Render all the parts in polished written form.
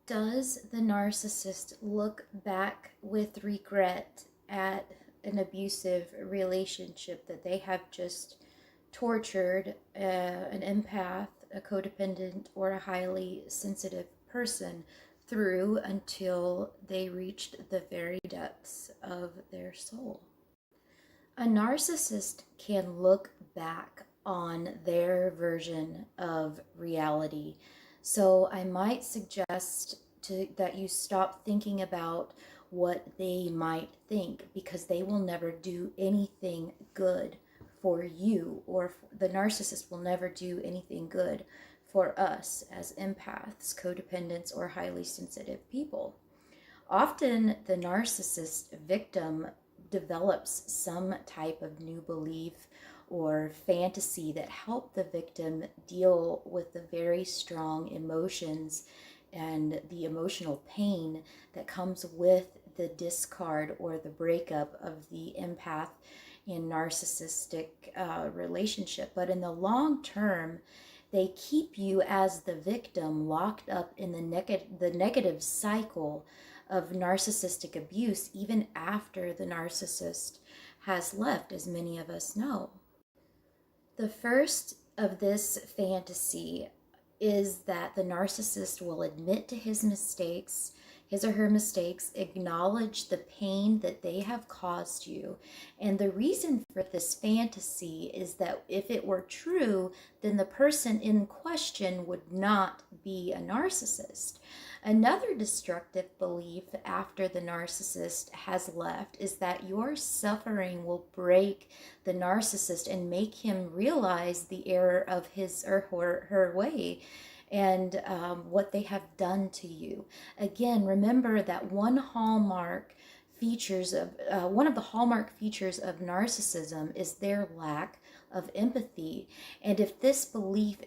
Does the narcissist look back with regret at an abusive relationship that they have just tortured an empath, a codependent, or a highly sensitive person through until they reached the very depths of their soul? A narcissist can look back on their version of reality. So I might suggest that you stop thinking about what they might think, because they will never do anything good for you, or the narcissist will never do anything good for us as empaths, codependents, or highly sensitive people. Often the narcissist victim develops some type of new belief or fantasy that help the victim deal with the very strong emotions and the emotional pain that comes with the discard or the breakup of the empath and narcissistic relationship. But in the long term, they keep you as the victim locked up in the negative cycle of narcissistic abuse even after the narcissist has left, as many of us know. The first of this fantasy is that the narcissist will admit to his or her mistakes, acknowledge the pain that they have caused you. And the reason for this fantasy is that if it were true, then the person in question would not be a narcissist. Another destructive belief after the narcissist has left is that your suffering will break the narcissist and make him realize the error of his or her way and what they have done to you. Again, remember that one of the hallmark features of narcissism is their lack of empathy. And if this belief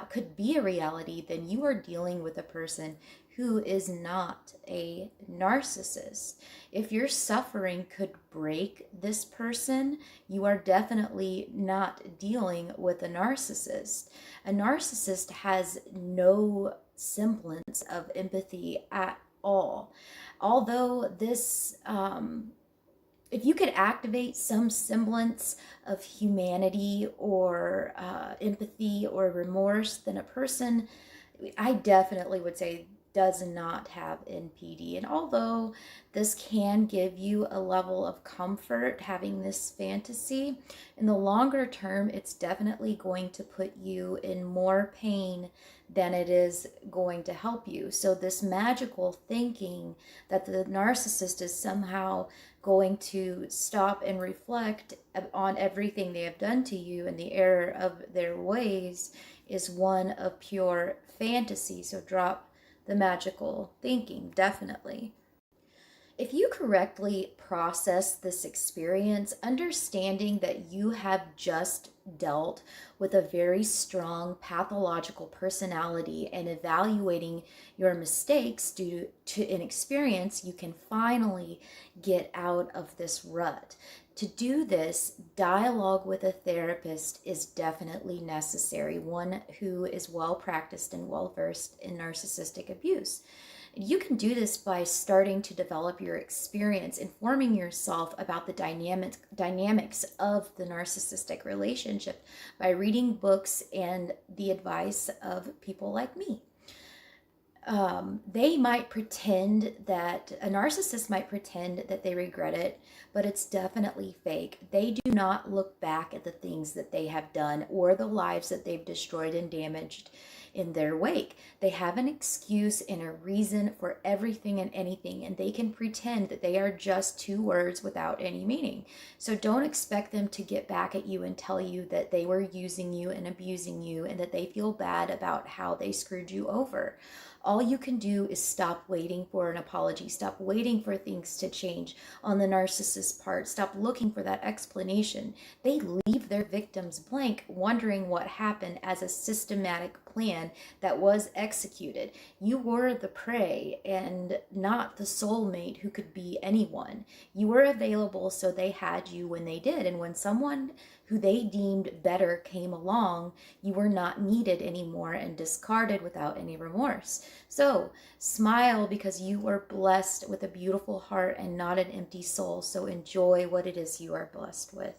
could be a reality, then you are dealing with a person who is not a narcissist. If your suffering could break this person, you are definitely not dealing with a narcissist. A narcissist has no semblance of empathy at all. Although if you could activate some semblance of humanity or empathy or remorse, then a person, I definitely would say, does not have NPD. And although this can give you a level of comfort having this fantasy, in the longer term, it's definitely going to put you in more pain than it is going to help you. So this magical thinking that the narcissist is somehow going to stop and reflect on everything they have done to you and the error of their ways is one of pure fantasy. So drop the magical thinking, definitely. If you correctly process this experience, understanding that you have just dealt with a very strong pathological personality and evaluating your mistakes due to inexperience, you can finally get out of this rut. To do this, dialogue with a therapist is definitely necessary, one who is well practiced and well versed in narcissistic abuse. You can do this by starting to develop your experience, informing yourself about the dynamics of the narcissistic relationship by reading books and the advice of people like me. They might pretend that a narcissist might pretend that they regret it, but it's definitely fake. They do not look back at the things that they have done or the lives that they've destroyed and damaged in their wake. They have an excuse and a reason for everything and anything, and they can pretend that they are just two words without any meaning. So don't expect them to get back at you and tell you that they were using you and abusing you and that they feel bad about how they screwed you over. All you can do is stop waiting for an apology. Stop waiting for things to change on the narcissist's part. Stop looking for that explanation. They leave their victims blank, wondering what happened as a systematic plan that was executed. You were the prey and not the soulmate who could be anyone. You were available, so they had you when they did. And when someone who they deemed better came along, you were not needed anymore and discarded without any remorse. So smile, because you were blessed with a beautiful heart and not an empty soul. So enjoy what it is you are blessed with.